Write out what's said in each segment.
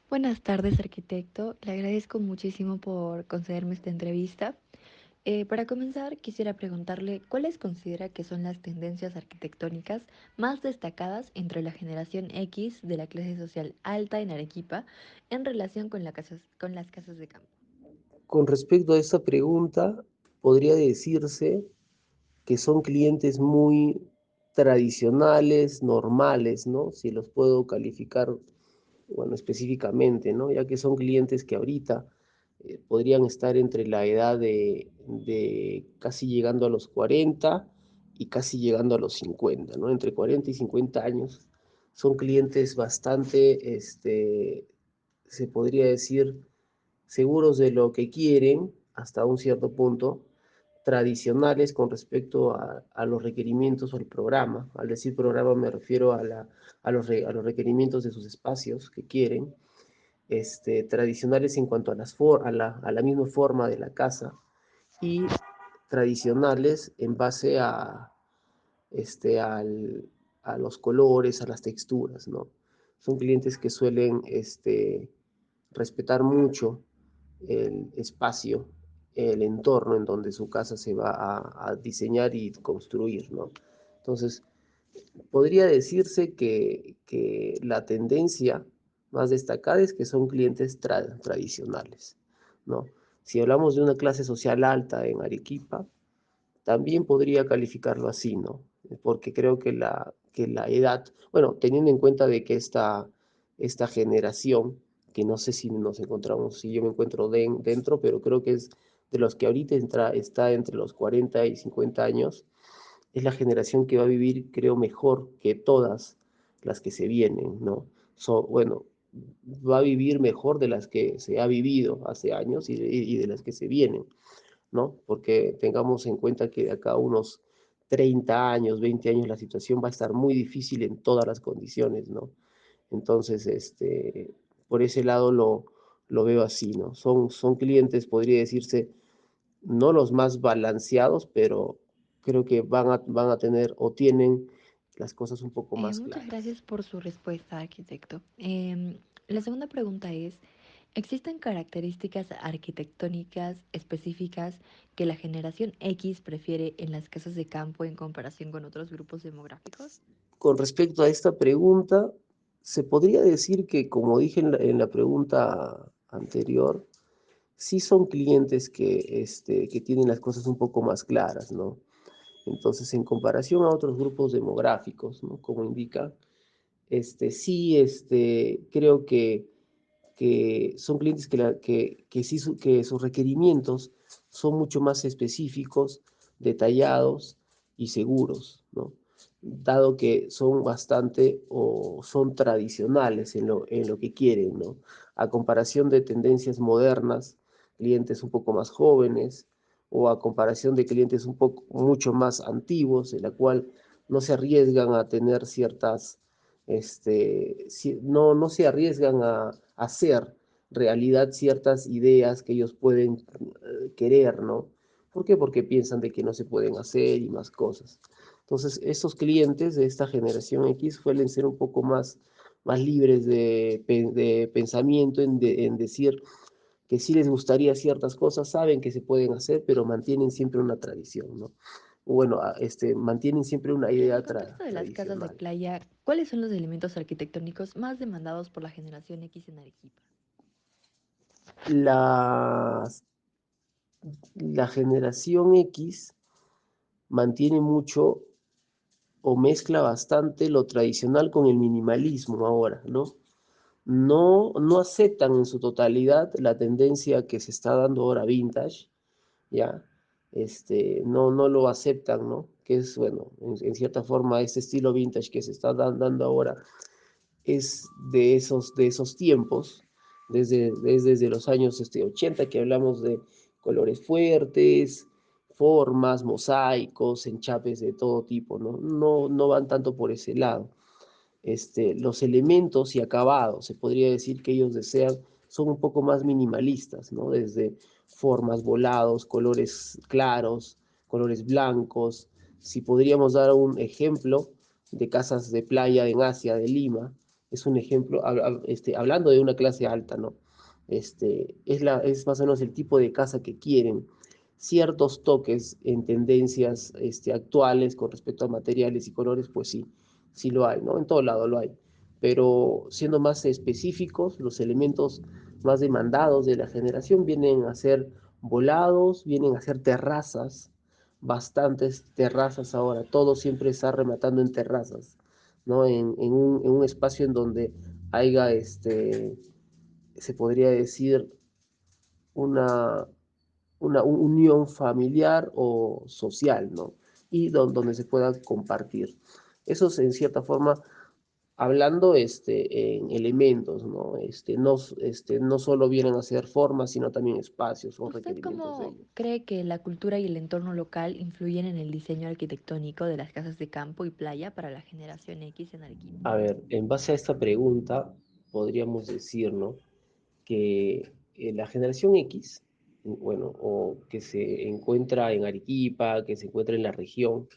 Buenas tardes, arquitecto. Le agradezco muchísimo por concederme esta entrevista. Para comenzar, quisiera preguntarle cuáles considera que son las tendencias arquitectónicas más destacadas entre la generación X de la clase social alta en Arequipa en relación con, con las casas de campo. Con respecto a esta pregunta, podría decirse que son clientes muy tradicionales, normales, ¿no? Si los puedo calificar, bueno, específicamente, ¿no? Ya que son clientes que ahorita podrían estar entre la edad de casi llegando a los 40 y casi llegando a los 50, ¿no? Entre 40 y 50 años. Son clientes bastante, se podría decir, seguros de lo que quieren hasta un cierto punto, tradicionales con respecto a los requerimientos o al programa. Al decir programa me refiero a los requerimientos de sus espacios que quieren, tradicionales en cuanto a, a la misma forma de la casa y tradicionales en base a los colores, a las texturas, ¿no? Son clientes que suelen respetar mucho el espacio, el entorno en donde su casa se va a diseñar y construir, ¿no? Entonces, podría decirse que la tendencia más destacada es que son clientes tradicionales, ¿no? Si hablamos de una clase social alta en Arequipa, también podría calificarlo así, ¿no? Porque creo que la edad, bueno, teniendo en cuenta de que esta generación, que no sé si nos encontramos, si yo me encuentro dentro, pero creo que es de los que ahorita está entre los 40 y 50 años, es la generación que va a vivir, creo, mejor que todas las que se vienen, ¿no? Bueno, va a vivir mejor de las que se ha vivido hace años y de las que se vienen, ¿no? Porque tengamos en cuenta que de acá a unos 30 años, 20 años, la situación va a estar muy difícil en todas las condiciones, ¿no? Entonces, por ese lado lo veo así, ¿no? Son clientes, podría decirse, no los más balanceados, pero creo que van a tener o tienen las cosas un poco más Muchas claras. gracias por su respuesta, arquitecto. La segunda pregunta es, ¿existen características arquitectónicas específicas que la generación X prefiere en las casas de campo en comparación con otros grupos demográficos? Con respecto a esta pregunta, se podría decir que, como dije en la pregunta anterior, sí son clientes que tienen las cosas un poco más claras, ¿no? Entonces, en comparación a otros grupos demográficos, ¿no? Como indica, sí, creo que son clientes que sí que sus requerimientos son mucho más específicos, detallados y seguros, ¿no? Dado que son bastante o son tradicionales en lo que quieren, ¿no? A comparación de tendencias modernas, clientes un poco más jóvenes o a comparación de clientes un poco mucho más antiguos, en la cual no se arriesgan a tener ciertas no se arriesgan a hacer realidad ciertas ideas que ellos pueden querer, ¿no? ¿Por qué? Porque piensan de que no se pueden hacer y más cosas. Entonces, estos clientes de esta generación X suelen ser un poco más libres de pensamiento en decir que sí les gustaría ciertas cosas, saben que se pueden hacer, pero mantienen siempre una tradición, ¿no? Bueno, mantienen siempre una En el idea contexto de las casas de tradicional. playa, ¿cuáles son los elementos arquitectónicos más demandados por la generación X en Arequipa? La, la generación X mantiene mucho o mezcla bastante lo tradicional con el minimalismo ahora, ¿no? No aceptan en su totalidad la tendencia que se está dando ahora vintage, ¿ya? No lo aceptan, ¿no? Que es, bueno, en cierta forma, este estilo vintage que se está dando ahora es de esos tiempos, desde los años 80, que hablamos de colores fuertes, formas, mosaicos, enchapes de todo tipo, ¿no? No van tanto por ese lado. Los elementos y acabados, se podría decir que ellos desean, son un poco más minimalistas, ¿no? Desde formas, volados, colores claros, colores blancos. Si podríamos dar un ejemplo de casas de playa en Asia, de Lima, Es un ejemplo, hablando de una clase alta, ¿no? Es más o menos el tipo de casa que quieren. Ciertos toques en tendencias actuales con respecto a materiales y colores, pues sí, sí lo hay, ¿no? En todo lado lo hay. Pero siendo más específicos, los elementos más demandados de la generación vienen a ser volados, vienen a ser terrazas, bastantes terrazas ahora, todo siempre está rematando en terrazas, ¿no? En un espacio en donde haya, se podría decir, una, una unión familiar o social, ¿no? Y donde se pueda compartir. Eso es en cierta forma hablando en elementos, ¿no? No solo vienen a ser formas, sino también espacios o ¿Usted requerimientos de cómo ellos. cree que la cultura y el entorno local influyen en el diseño arquitectónico de las casas de campo y playa para la generación X en Arequipa? A ver, en base a esta pregunta, podríamos decir, ¿no? Que la generación X, bueno, o que se encuentra en Arequipa, que se encuentra en la región,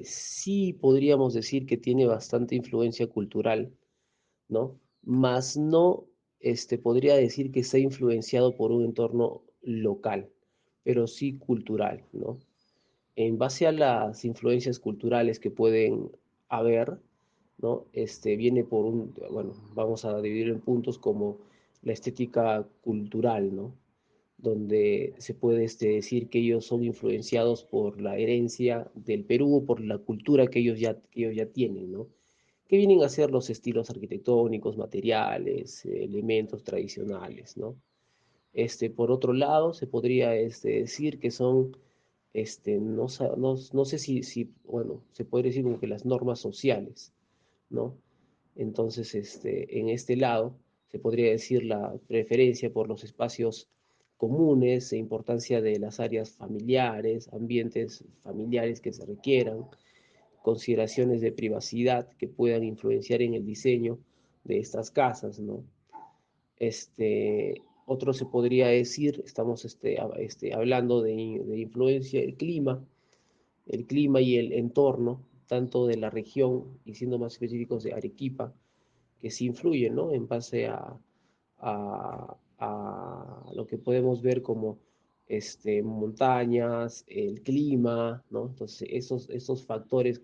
sí podríamos decir que tiene bastante influencia cultural, ¿no? Más no, podría decir que está influenciado por un entorno local, pero sí cultural, ¿no? En base a las influencias culturales que pueden haber, ¿no? Viene por bueno, vamos a dividir en puntos como la estética cultural, ¿no? Donde se puede decir que ellos son influenciados por la herencia del Perú, por la cultura que ellos ya tienen, ¿no? Que vienen a ser los estilos arquitectónicos, materiales, elementos tradicionales, ¿no? Por otro lado, se podría decir que son, no sé si, bueno, se puede decir como que las normas sociales, ¿no? Entonces, en este lado, se podría decir la preferencia por los espacios comunes e importancia de las áreas familiares, ambientes familiares que se requieran, consideraciones de privacidad que puedan influenciar en el diseño de estas casas, ¿no? Otro se podría decir, estamos hablando de influencia, el clima y el entorno, tanto de la región y siendo más específicos de Arequipa, que sí influyen, ¿no? En base a lo que podemos ver como montañas, el clima, ¿no? Entonces, esos factores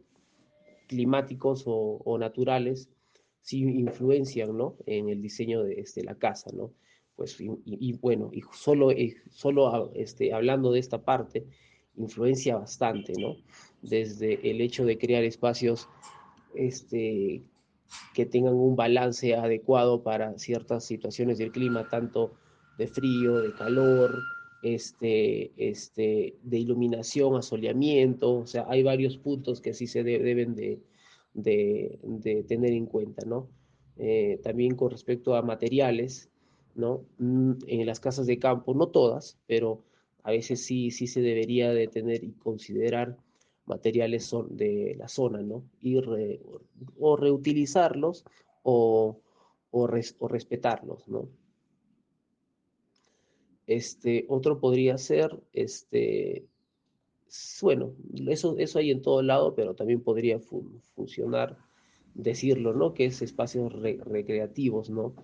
climáticos o naturales sí influencian, ¿no? En el diseño de la casa, ¿no? Pues, bueno, y solo hablando de esta parte, influencia bastante, ¿no? Desde el hecho de crear espacios este, que tengan un balance adecuado para ciertas situaciones del clima, tanto de frío, de calor, de iluminación, asoleamiento, o sea, hay varios puntos que sí se deben de tener en cuenta, ¿no? También con respecto a materiales, ¿no? En las casas de campo, no todas, pero a veces sí se debería de tener y considerar materiales son de la zona, ¿no? O reutilizarlos o, o respetarlos, ¿no? Otro podría ser, bueno, eso hay en todo lado, pero también podría funcionar, decirlo, ¿no? Que es espacios recreativos, ¿no?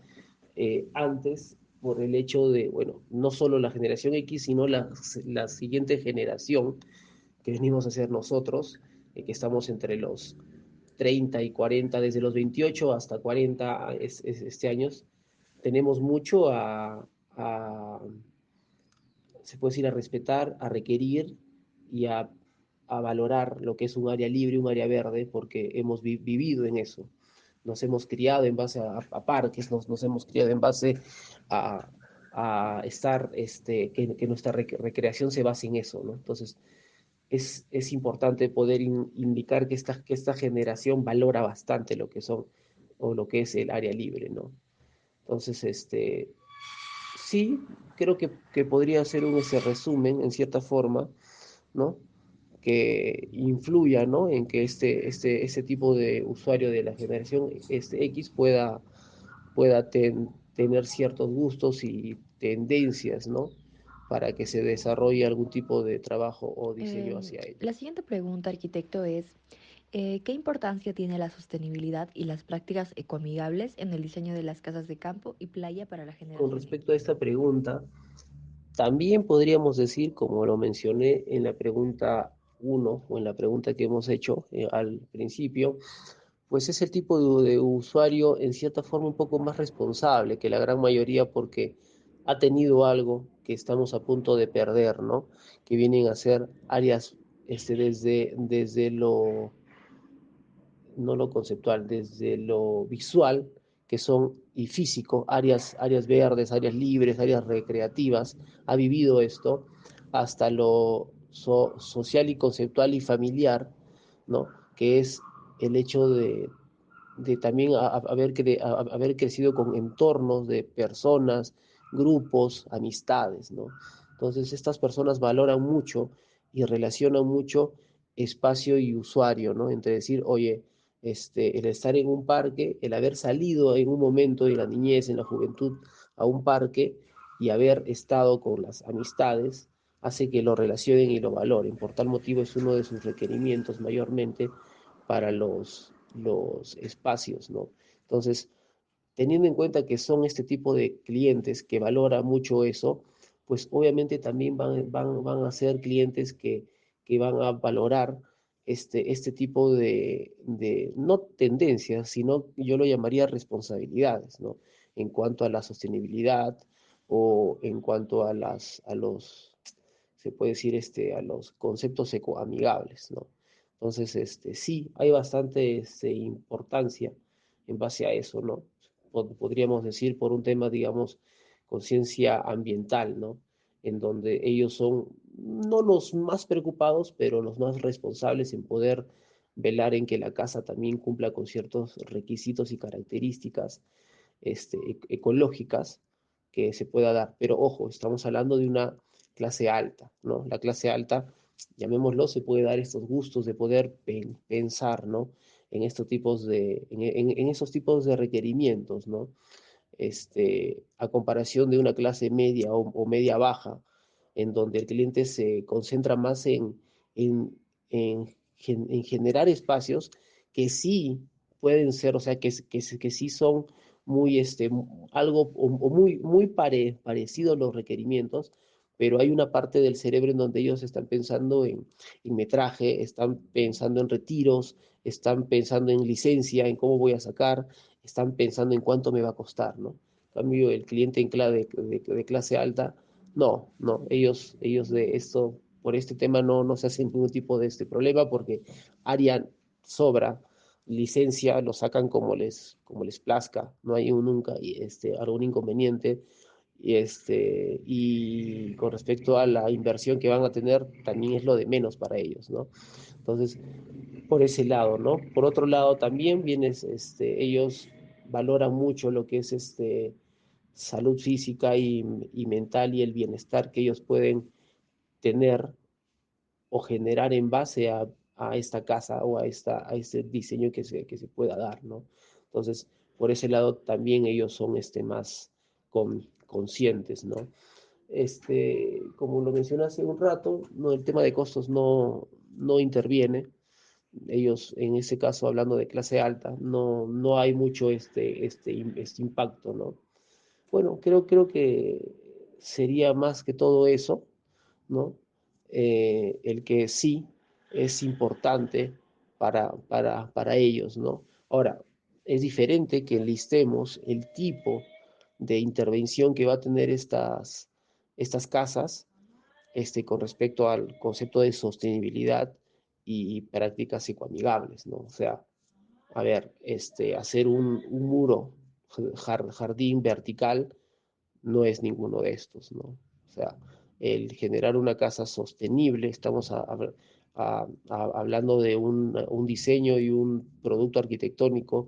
Antes, por el hecho de, bueno, no solo la generación X, sino la siguiente generación que venimos a ser nosotros, que estamos entre los 30 y 40, desde los 28 hasta 40 años, tenemos mucho se puede decir, a respetar, a requerir y a valorar lo que es un área libre, un área verde, porque hemos vivido en eso. Nos hemos criado en base a parques, nos hemos criado en base a, a estar, que nuestra recreación se base en eso, ¿no? Entonces, es importante poder indicar que esta generación valora bastante lo que son o lo que es el área libre, ¿no? Entonces, sí, creo que podría ser un ese resumen en cierta forma, ¿no? Que influya, ¿no? En que este tipo de usuario de la generación X pueda tener ciertos gustos y tendencias, ¿no? Para que se desarrolle algún tipo de trabajo o diseño hacia La ellos. siguiente pregunta, arquitecto, es, ¿Qué importancia tiene la sostenibilidad y las prácticas ecoamigables en el diseño de las casas de campo y playa para la Con generación respecto a X? esta pregunta, también podríamos decir, como lo mencioné en la pregunta uno o en la pregunta que hemos hecho al principio, pues es el tipo de usuario en cierta forma un poco más responsable que la gran mayoría porque ha tenido algo que estamos a punto de perder, ¿no? Que vienen a ser áreas desde lo no lo conceptual, desde lo visual, que son y físico, áreas verdes, áreas libres, áreas recreativas, ha vivido esto, hasta lo social y conceptual y familiar, ¿no? Que es el hecho de también haber crecido con entornos de personas, grupos, amistades, ¿no? Entonces estas personas valoran mucho y relacionan mucho espacio y usuario, ¿no? Entre decir, oye, el estar en un parque, el haber salido en un momento de la niñez, en la juventud, a un parque y haber estado con las amistades, hace que lo relacionen y lo valoren. Por tal motivo es uno de sus requerimientos mayormente para los espacios, ¿no? Entonces, teniendo en cuenta que son este tipo de clientes que valora mucho eso, pues obviamente también van a ser clientes que van a valorar este tipo no tendencias, sino yo lo llamaría responsabilidades, ¿no? En cuanto a la sostenibilidad o en cuanto se puede decir, a los conceptos ecoamigables, ¿no? Entonces, sí, hay bastante importancia en base a eso, ¿no? Podríamos decir por un tema, digamos, conciencia ambiental, ¿no? En donde ellos son no los más preocupados, pero los más responsables en poder velar en que la casa también cumpla con ciertos requisitos y características ecológicas que se pueda dar. Pero ojo, estamos hablando de una clase alta, ¿no? La clase alta, llamémoslo, se puede dar estos gustos de poder pensar, ¿no? En estos tipos en esos tipos de requerimientos, ¿no? A comparación de una clase media o media baja, en donde el cliente se concentra más en, en generar espacios que sí pueden ser, o sea, que sí son muy, algo o muy parecido a los requerimientos, pero hay una parte del cerebro en donde ellos están pensando en metraje, están pensando en retiros, están pensando en licencia, en cómo voy a sacar, están pensando en cuánto me va a costar, ¿no? En cambio, el cliente de clase alta, no, ellos de esto, por este tema no se hacen ningún tipo de este problema porque harían sobra licencia, lo sacan como les plazca, no hay nunca algún inconveniente. Y con respecto a la inversión que van a tener, también es lo de menos para ellos, ¿no? Entonces, por ese lado, ¿no? Por otro lado, también vienes, ellos valoran mucho lo que es salud física y mental y el bienestar que ellos pueden tener o generar en base a esta casa o a este diseño que se pueda dar, ¿no? Entonces, por ese lado también ellos son más conscientes, ¿no? Como lo mencioné hace un rato, no, el tema de costos no interviene. Ellos, en ese caso, hablando de clase alta, no hay mucho este impacto, ¿no? Bueno, creo que sería más que todo eso, ¿no? El que sí es importante para ellos, ¿no? Ahora, es diferente que listemos el tipo de intervención que va a tener estas casas con respecto al concepto de sostenibilidad y prácticas ecoamigables, ¿no? O sea, a ver, hacer un muro, jardín vertical, no es ninguno de estos, ¿no? O sea, el generar una casa sostenible, estamos hablando de un diseño y un producto arquitectónico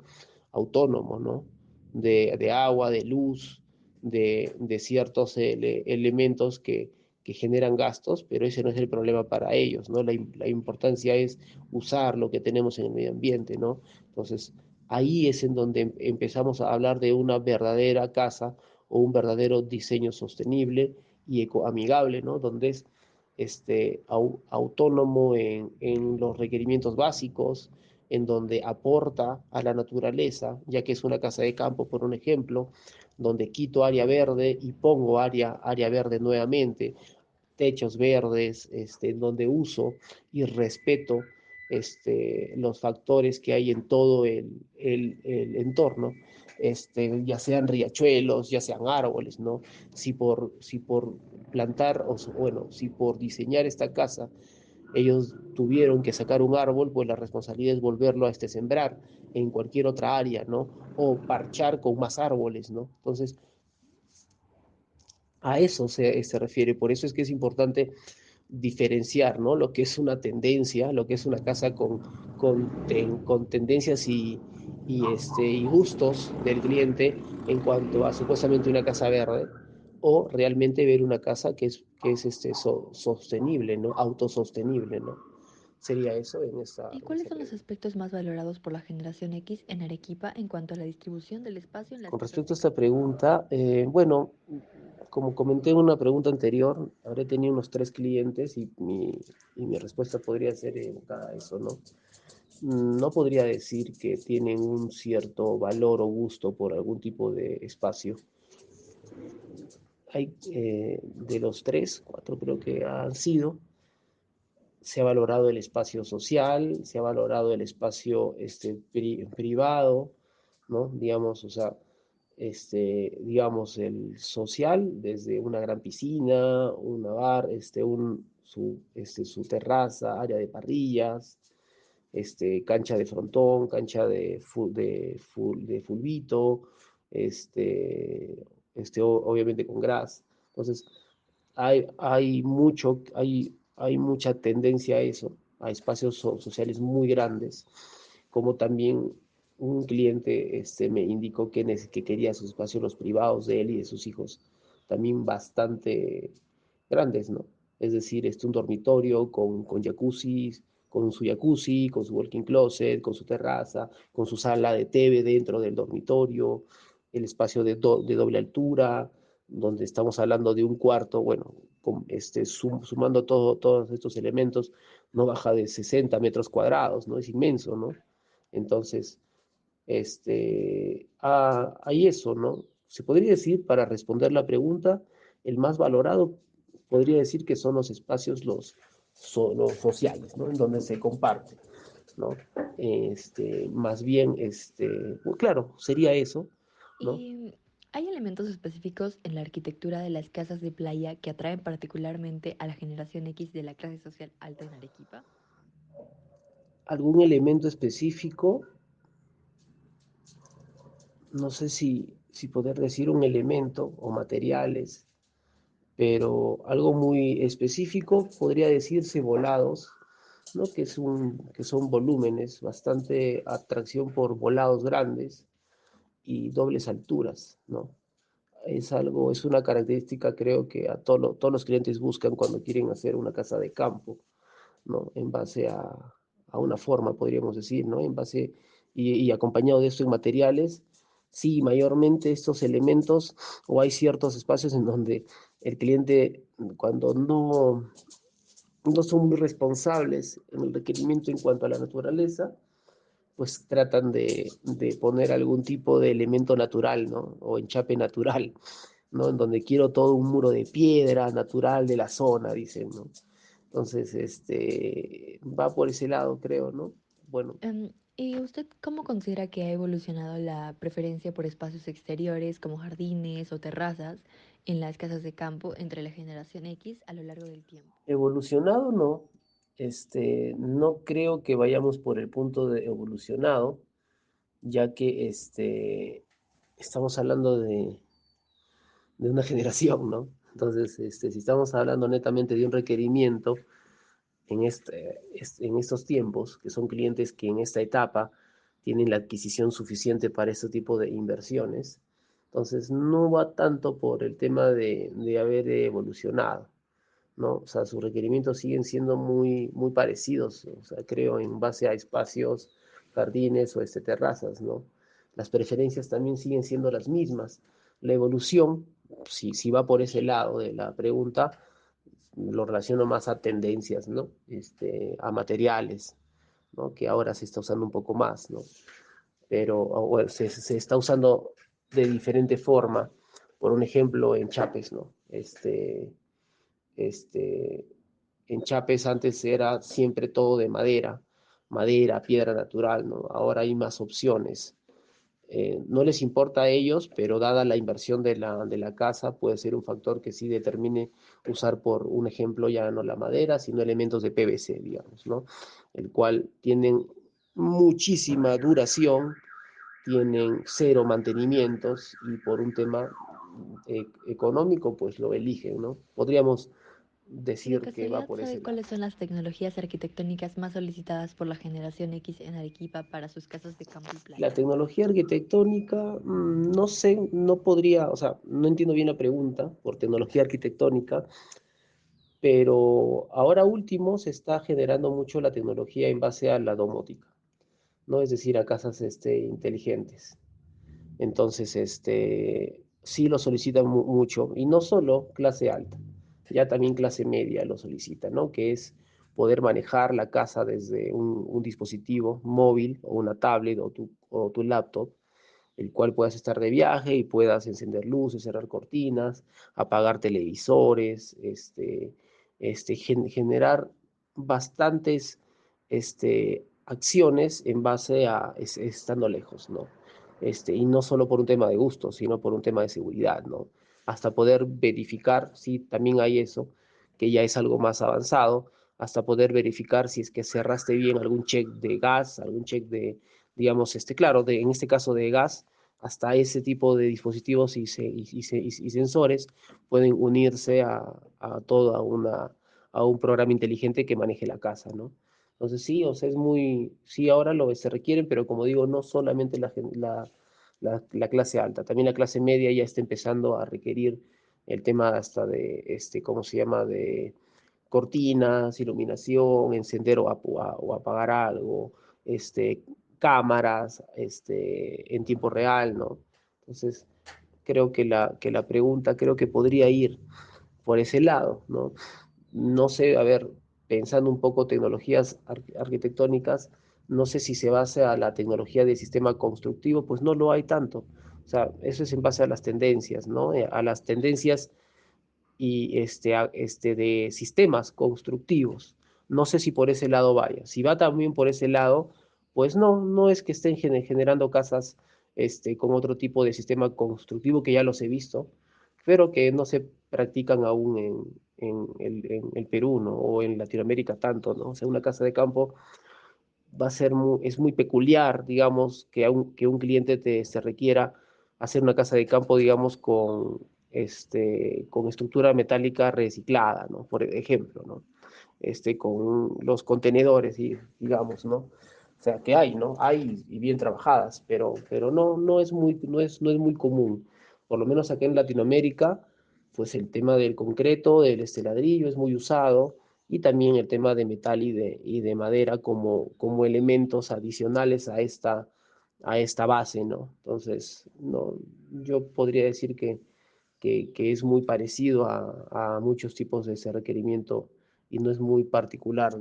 autónomo, ¿no? De agua, de luz, de ciertos elementos que generan gastos, pero ese no es el problema para ellos, ¿no? La importancia es usar lo que tenemos en el medio ambiente, ¿no? Entonces, ahí es en donde empezamos a hablar de una verdadera casa o un verdadero diseño sostenible y ecoamigable, ¿no? Donde es autónomo en los requerimientos básicos, en donde aporta a la naturaleza, ya que es una casa de campo, por un ejemplo, donde quito área verde y pongo área verde nuevamente, techos verdes, en donde uso y respeto los factores que hay en todo el entorno, ya sean riachuelos, ya sean árboles, ¿no? Si por plantar, bueno, si por diseñar esta casa ellos tuvieron que sacar un árbol, pues la responsabilidad es volverlo a sembrar en cualquier otra área, ¿no? O parchar con más árboles, ¿no? Entonces, a eso se refiere. Por eso es que es importante diferenciar, ¿no? Lo que es una tendencia, lo que es una casa con tendencias y gustos del cliente en cuanto a supuestamente una casa verde, o realmente ver una casa que es sostenible, ¿no? Autosostenible, ¿no? Sería eso en esa, ¿Y en cuáles esa son los pregunta. aspectos más valorados por la generación X en Arequipa en cuanto a la distribución del espacio en las Con casas respecto a de esta campo? pregunta, bueno, como comenté en una pregunta anterior, habré tenido unos 3 clientes y mi respuesta podría ser enfocada a eso, ¿no? No podría decir que tienen un cierto valor o gusto por algún tipo de espacio. Hay de los 3, 4 creo que han sido, se ha valorado el espacio social, se ha valorado el espacio privado, ¿no? Digamos, o sea, digamos, el social, desde una gran piscina, un bar, su terraza, área de parrillas, cancha de frontón, cancha de fulbito, obviamente con gras. Entonces, hay mucha tendencia a eso, a espacios sociales muy grandes, como también un cliente me indicó que quería sus espacios los privados de él y de sus hijos también bastante grandes, ¿no? Es decir, un dormitorio con jacuzzi, con su walking closet, con su terraza, con su sala de TV dentro del dormitorio, el espacio de doble altura, donde estamos hablando de un cuarto, bueno, sumando todos estos elementos, no baja de 60 metros cuadrados, ¿no? Es inmenso, ¿no? Entonces, hay eso, ¿no? Se podría decir, para responder la pregunta, el más valorado podría decir que son los espacios los sociales, ¿no? En donde se comparte, ¿no? Más bien, pues, claro, sería eso, ¿no? ¿Y hay elementos específicos en la arquitectura de las casas de playa que atraen particularmente a la generación X de la clase social alta en Arequipa? Algún elemento específico, no sé si poder decir un elemento o materiales, pero algo muy específico podría decirse volados, ¿no? Que son volúmenes, bastante atracción por volados grandes y dobles alturas, ¿no? Es una característica creo que todos los clientes buscan cuando quieren hacer una casa de campo, ¿no? En base a una forma, podríamos decir, ¿no? Y acompañado de esto en materiales, sí, mayormente estos elementos, o hay ciertos espacios en donde el cliente, cuando no son muy responsables en el requerimiento en cuanto a la naturaleza, pues tratan de poner algún tipo de elemento natural, ¿no? O enchape natural, ¿no? En donde quiero todo un muro de piedra natural de la zona, dicen, ¿no? Entonces, va por ese lado, creo, ¿no? Bueno, ¿Y usted cómo considera que ha evolucionado la preferencia por espacios exteriores como jardines o terrazas en las casas de campo entre la generación X a lo largo del tiempo? evolucionado no, no creo que vayamos por el punto de evolucionado, ya que estamos hablando de una generación, ¿no? Entonces, si estamos hablando netamente de un requerimiento en estos tiempos, que son clientes que en esta etapa tienen la adquisición suficiente para este tipo de inversiones, entonces no va tanto por el tema de haber evolucionado, ¿no? O sea, sus requerimientos siguen siendo muy, muy parecidos, o sea, creo, en base a espacios, jardines o terrazas, ¿no? Las preferencias también siguen siendo las mismas. La evolución, si va por ese lado de la pregunta, lo relaciono más a tendencias, ¿no? A materiales, ¿no? Que ahora se está usando un poco más, ¿no? Pero bueno, se está usando de diferente forma. Por un ejemplo, en Chapes, ¿no? Este, en Chapes antes era siempre todo de madera, madera, piedra natural, ¿no? Ahora hay más opciones. No les importa a ellos, pero dada la inversión de la casa, puede ser un factor que sí determine usar, por un ejemplo, ya no la madera, sino elementos de PVC, digamos, ¿no? El cual tienen muchísima duración, tienen cero mantenimientos y por un tema económico, pues lo eligen, ¿no? Podríamos ¿Y de decir que va casualidad por ese sabe lado. cuáles son las tecnologías arquitectónicas más solicitadas por la generación X en Arequipa para sus casas de campo y La playa? tecnología arquitectónica, no sé, no podría, o sea, no entiendo bien la pregunta por tecnología arquitectónica, pero ahora último se está generando mucho la tecnología en base a la domótica, ¿no? Es decir, a casas inteligentes. Entonces, sí lo solicitan mucho, y no solo clase alta, ya también clase media lo solicita, ¿no? Que es poder manejar la casa desde un dispositivo móvil o una tablet o tu laptop, el cual puedas estar de viaje y puedas encender luces, cerrar cortinas, apagar televisores, generar bastantes acciones en base a estando lejos, ¿no? Y no solo por un tema de gusto, sino por un tema de seguridad, ¿no? Hasta poder verificar, sí, también hay eso, que ya es algo más avanzado, hasta poder verificar si es que cerraste bien algún check de gas, algún check de, digamos, claro, en este caso de gas, hasta ese tipo de dispositivos y sensores pueden unirse a toda a un programa inteligente que maneje la casa, ¿no? Entonces sí, o sea, sí, ahora se requieren, pero como digo, no solamente la clase alta, también la clase media ya está empezando a requerir el tema hasta de, ¿cómo se llama? De cortinas, iluminación, encender o apagar algo, este, cámaras, en tiempo real, ¿no? Entonces, creo que la pregunta creo que podría ir por ese lado, ¿no? No sé, a ver, pensando un poco tecnologías arquitectónicas, no sé si se basa a la tecnología del sistema constructivo, pues no lo hay tanto. O sea, eso es en base a las tendencias, ¿no? A las tendencias y de sistemas constructivos. No sé si por ese lado vaya. Si va también por ese lado, pues no es que estén generando casas con otro tipo de sistema constructivo que ya los he visto, pero que no se practican aún en el Perú, ¿no? O en Latinoamérica tanto, ¿no? O sea, una casa de campo es muy peculiar, digamos, que un cliente se requiera hacer una casa de campo, digamos, con estructura metálica reciclada, ¿no? Por ejemplo, ¿no? Con los contenedores, digamos, ¿no? O sea, que hay, ¿no? Hay y bien trabajadas, pero no es muy común. Por lo menos acá en Latinoamérica, pues el tema del concreto, del ladrillo es muy usado, y también el tema de metal y de madera como elementos adicionales a esta base, ¿no? Entonces, no, yo podría decir que es muy parecido a muchos tipos de ese requerimiento y no es muy particular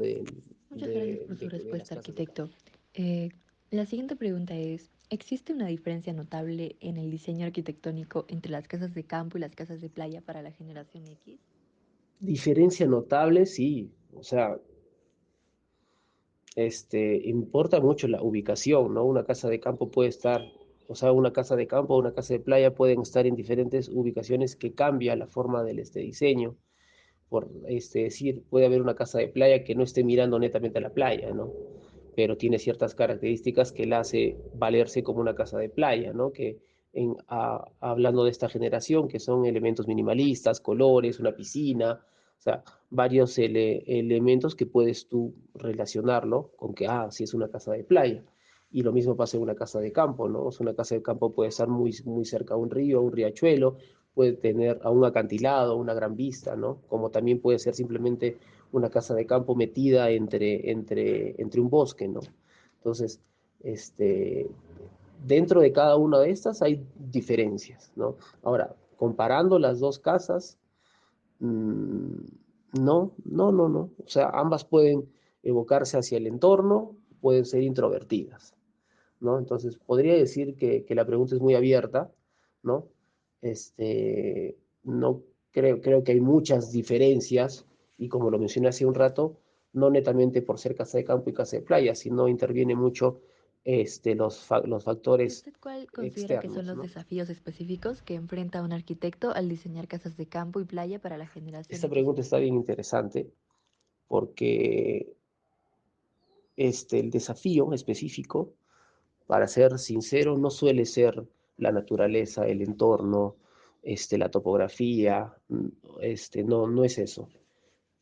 Muchas gracias por su de las respuesta, casas de campo. arquitecto. Eh, la siguiente pregunta es, ¿existe una diferencia notable en el diseño arquitectónico entre las casas de campo y las casas de playa para la generación X? Diferencia notable, sí, o sea, importa mucho la ubicación, ¿no? Una casa de campo puede estar, o sea, una casa de campo o una casa de playa pueden estar en diferentes ubicaciones que cambia la forma del diseño. Por decir, puede haber una casa de playa que no esté mirando netamente a la playa, ¿no? Pero tiene ciertas características que la hace valerse como una casa de playa, ¿no? Que hablando de esta generación, que son elementos minimalistas, colores, una piscina, o sea, varios elementos que puedes tú relacionarlo con que, sí es una casa de playa. Y lo mismo pasa en una casa de campo, ¿no? O sea, una casa de campo puede estar muy cerca a un río, a un riachuelo, puede tener a un acantilado, una gran vista, ¿no? Como también puede ser simplemente una casa de campo metida entre un bosque, ¿no? Entonces, este, dentro de cada una de estas hay diferencias, ¿no? Ahora, comparando las dos casas, no. O sea, ambas pueden evocarse hacia el entorno, pueden ser introvertidas, ¿no? Entonces, podría decir que la pregunta es muy abierta, ¿no? No creo que hay muchas diferencias y como lo mencioné hace un rato, no netamente por ser casa de campo y casa de playa, sino interviene mucho los ¿Y factores usted cuál considera que son externos, los ¿no? desafíos específicos que enfrenta un arquitecto al diseñar casas de campo y playa para la generación Esta X en pregunta está bien México? interesante porque el desafío específico, para ser sincero, no suele ser la naturaleza, el entorno, la topografía, no es eso.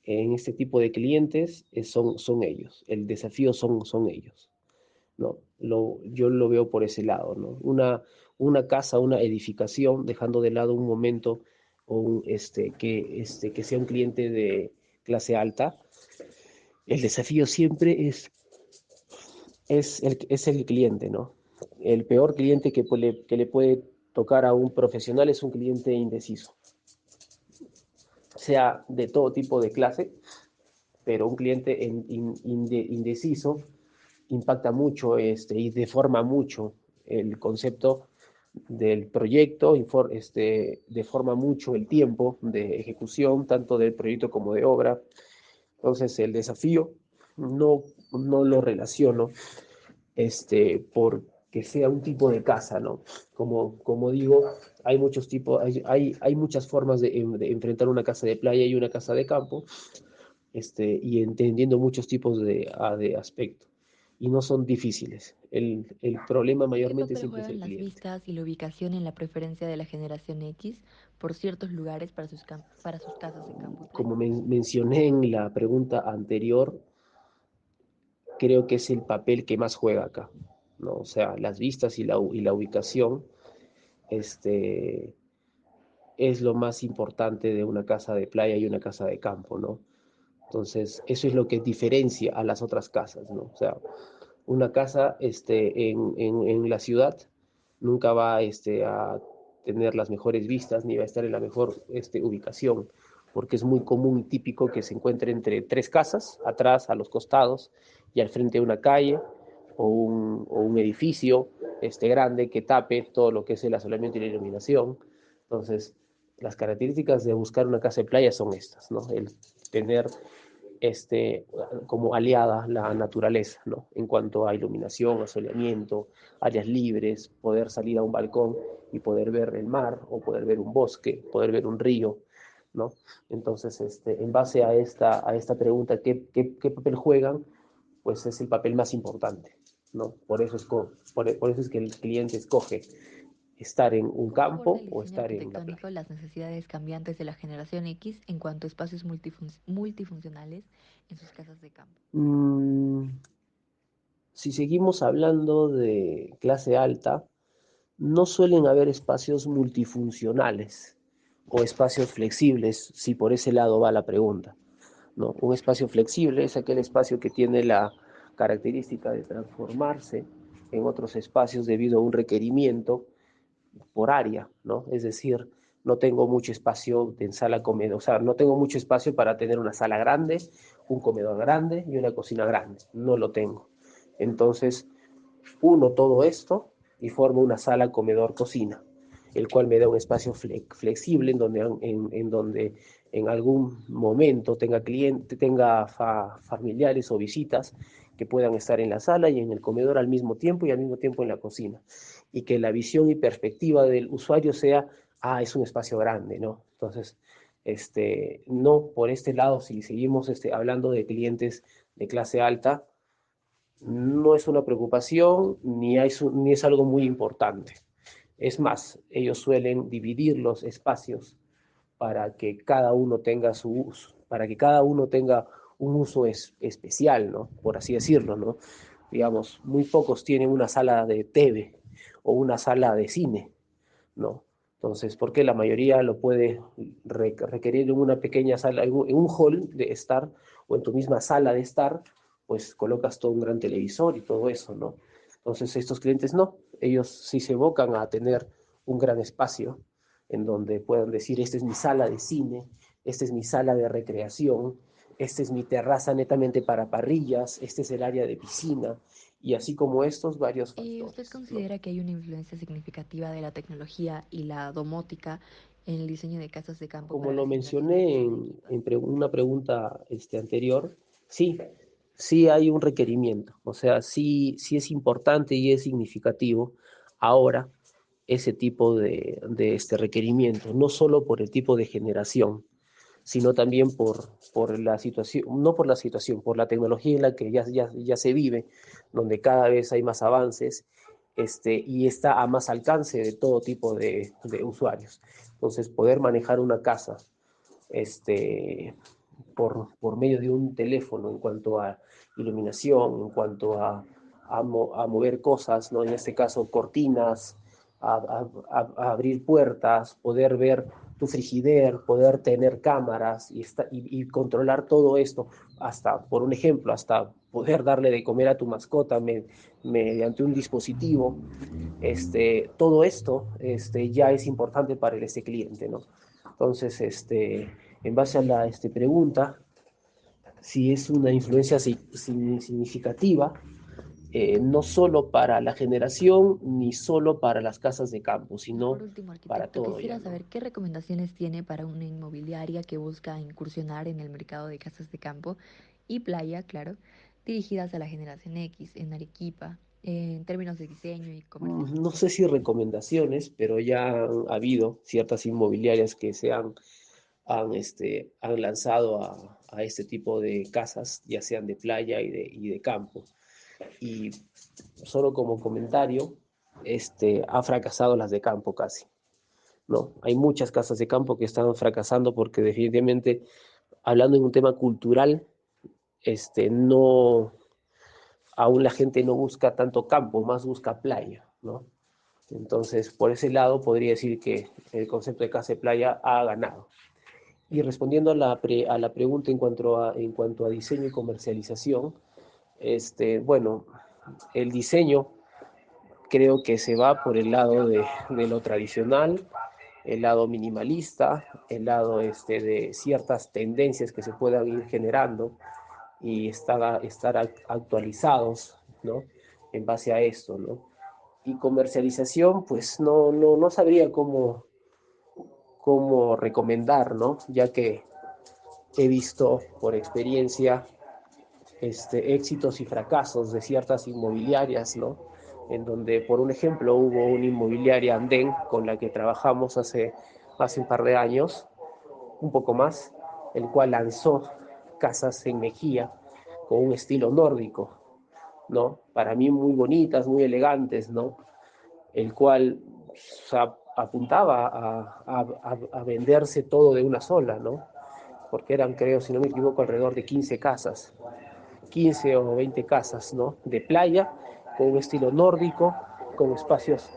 En este tipo de clientes son ellos, el desafío son ellos, ¿no? Yo lo veo por ese lado, ¿no? Una casa, una edificación, dejando de lado un momento o que sea un cliente de clase alta, el desafío siempre es el cliente, ¿no? El peor cliente que le puede tocar a un profesional es un cliente indeciso, sea de todo tipo de clase, pero un cliente indeciso impacta mucho y deforma mucho el concepto del proyecto, deforma mucho el tiempo de ejecución, tanto del proyecto como de obra. Entonces, el desafío no, no lo relaciono porque sea un tipo de casa, ¿no? Como digo, hay muchos tipos, hay muchas formas de enfrentar una casa de playa y una casa de campo, y entendiendo muchos tipos de aspectos. Y no son difíciles. El problema ¿Y qué mayormente papel siempre es el juegan las cliente. vistas y la ubicación en la preferencia de la generación X por ciertos lugares para para sus casas de campo y Como playa? mencioné en la pregunta anterior, creo que es el papel que más juega acá, ¿no? O sea, las vistas y la ubicación, este, es lo más importante de una casa de playa y una casa de campo, ¿no? Entonces, eso es lo que diferencia a las otras casas, ¿no? O sea, una casa en la ciudad nunca va a tener las mejores vistas ni va a estar en la mejor ubicación, porque es muy común y típico que se encuentre entre tres casas, atrás, a los costados y al frente de una calle o un edificio grande que tape todo lo que es el asolamiento y la iluminación. Entonces, las características de buscar una casa de playa son estas, ¿no? El tener este, como aliada la naturaleza, ¿no? En cuanto a iluminación, asoleamiento, áreas libres, poder salir a un balcón y poder ver el mar o poder ver un bosque, poder ver un río, ¿no? Entonces, en base a esta pregunta, ¿qué papel juegan? Pues es el papel más importante, ¿no? Por eso es que el cliente escoge estar en un ¿Cómo aborda campo el o diseño estar en la playa. arquitectónico las necesidades cambiantes de la generación X en cuanto a espacios multifuncionales en sus casas de campo? Mm, si seguimos hablando de clase alta, no suelen haber espacios multifuncionales o espacios flexibles, si por ese lado va la pregunta, ¿no? Un espacio flexible es aquel espacio que tiene la característica de transformarse en otros espacios debido a un requerimiento por área, ¿no? Es decir, no tengo mucho espacio en sala comedor, o sea, no tengo mucho espacio para tener una sala grande, un comedor grande y una cocina grande, no lo tengo. Entonces, uno todo esto y formo una sala comedor cocina, el cual me da un espacio flexible en donde en algún momento tenga familiares o visitas que puedan estar en la sala y en el comedor al mismo tiempo y al mismo tiempo en la cocina. Y que la visión y perspectiva del usuario sea, es un espacio grande, ¿no? Entonces, no por este lado, si seguimos hablando de clientes de clase alta, no es una preocupación ni es algo muy importante. Es más, ellos suelen dividir los espacios para que cada uno tenga su uso, para que cada uno tenga un uso especial, ¿no? Por así decirlo, ¿no? Digamos, muy pocos tienen una sala de TV o una sala de cine, ¿no? Entonces, porque la mayoría lo puede requerir en una pequeña sala, en un hall de estar o en tu misma sala de estar, pues colocas todo un gran televisor y todo eso, ¿no? Entonces, estos clientes no, ellos sí se evocan a tener un gran espacio en donde puedan decir, esta es mi sala de cine, esta es mi sala de recreación, esta es mi terraza netamente para parrillas, este es el área de piscina, y así como estos, varios ¿Y usted factores, ¿no? considera que hay una influencia significativa de la tecnología y la domótica en el diseño de casas de campo Como para la lo generación mencioné de Arequipa? una pregunta anterior, sí, sí hay un requerimiento, o sea, sí, sí es importante y es significativo ahora ese tipo de requerimiento, no solo por el tipo de generación, sino también por la situación, no por la situación, por la tecnología en la que ya se vive, donde cada vez hay más avances y está a más alcance de todo tipo de usuarios. Entonces, poder manejar una casa por medio de un teléfono en cuanto a iluminación, en cuanto a mover cosas, ¿no? En este caso, cortinas, a abrir puertas, poder ver tu frigider, poder tener cámaras y controlar todo esto, hasta, por un ejemplo, hasta poder darle de comer a tu mascota mediante un dispositivo, todo esto ya es importante para este cliente, ¿no? Entonces, en base a la pregunta, si es una influencia significativa, no solo para la generación ni solo para las casas de campo, Y por sino último, para arquitecto, todo ya, quisiera ¿no? saber qué recomendaciones tiene para una inmobiliaria que busca incursionar en el mercado de casas de campo y playa, claro, dirigidas a la generación X en Arequipa, en términos de diseño y No sé comercialización. si recomendaciones, pero ya han habido ciertas inmobiliarias que han lanzado a este tipo de casas, ya sean de playa y de campo. Y solo como comentario, ha fracasado las de campo casi, ¿no? Hay muchas casas de campo que están fracasando porque definitivamente, hablando en un tema cultural, no, aún la gente no busca tanto campo, más busca playa, ¿no? Entonces, por ese lado, podría decir que el concepto de casa de playa ha ganado. Y respondiendo a la pregunta en cuanto a diseño y comercialización, bueno, el diseño creo que se va por el lado de lo tradicional, el lado minimalista, el lado de ciertas tendencias que se puedan ir generando y estar actualizados, ¿no? En base a esto, ¿no? Y comercialización, pues no sabría cómo recomendar, ¿no? Ya que he visto por experiencia éxitos y fracasos de ciertas inmobiliarias, ¿no? En donde, por un ejemplo, hubo una inmobiliaria Andén con la que trabajamos hace un par de años, un poco más, el cual lanzó casas en Mejía con un estilo nórdico, ¿no? Para mí muy bonitas, muy elegantes, ¿no? El cual, o sea, apuntaba a venderse todo de una sola, ¿no? Porque eran, creo, si no me equivoco, alrededor de 15 casas, 15 o 20 casas, ¿no? De playa, con un estilo nórdico, con espacios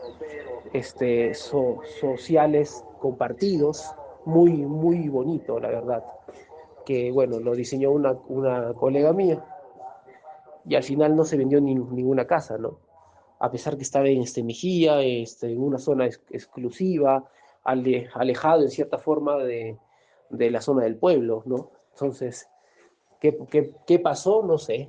sociales compartidos, muy, muy bonito, la verdad. Que, bueno, lo diseñó una colega mía y al final no se vendió ninguna casa, ¿no? A pesar que estaba en Mejía, en una zona exclusiva, alejado en cierta forma de la zona del pueblo, ¿no? Entonces, ¿qué pasó? No sé.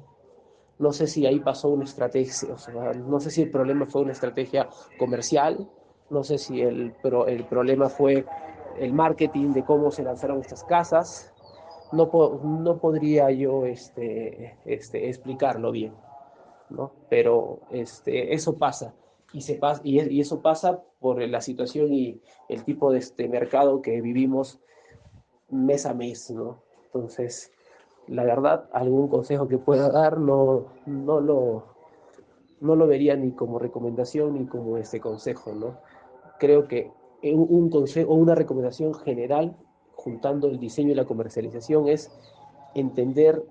No sé si ahí pasó una estrategia, o sea, no sé si el problema fue una estrategia comercial, no sé si el problema fue el marketing de cómo se lanzaron estas casas, no podría yo explicarlo bien, ¿no? Pero eso pasa y eso pasa por la situación y el tipo de mercado que vivimos mes a mes, ¿no? Entonces, la verdad, algún consejo que pueda dar no lo vería ni como recomendación ni como consejo, ¿no? Creo que un consejo o una recomendación general, juntando el diseño y la comercialización, es entender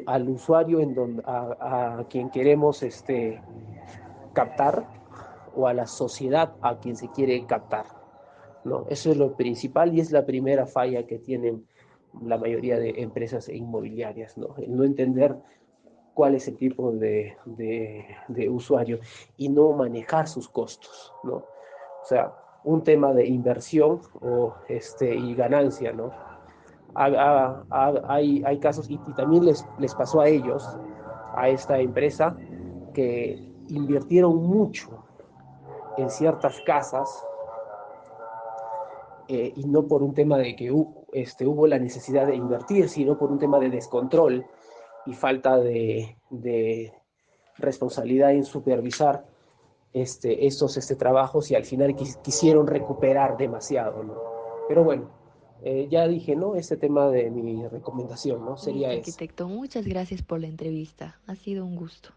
al usuario a quien queremos captar o a la sociedad a quien se quiere captar, ¿no? Eso es lo principal y es la primera falla que tienen la mayoría de empresas inmobiliarias, ¿no? El no entender cuál es el tipo de usuario y no manejar sus costos, ¿no? O sea, un tema de inversión y ganancia, ¿no? Hay casos, y también les pasó a ellos, a esta empresa, que invirtieron mucho en ciertas casas, y no por un tema de que hubo la necesidad de invertir, sino por un tema de descontrol y falta de responsabilidad en supervisar estos trabajos, y al final quisieron recuperar demasiado, ¿no? Pero bueno, ya dije, ¿no? Este tema de mi recomendación, ¿no? Sería Listo, ese. arquitecto. Muchas gracias por la entrevista. Ha sido un gusto.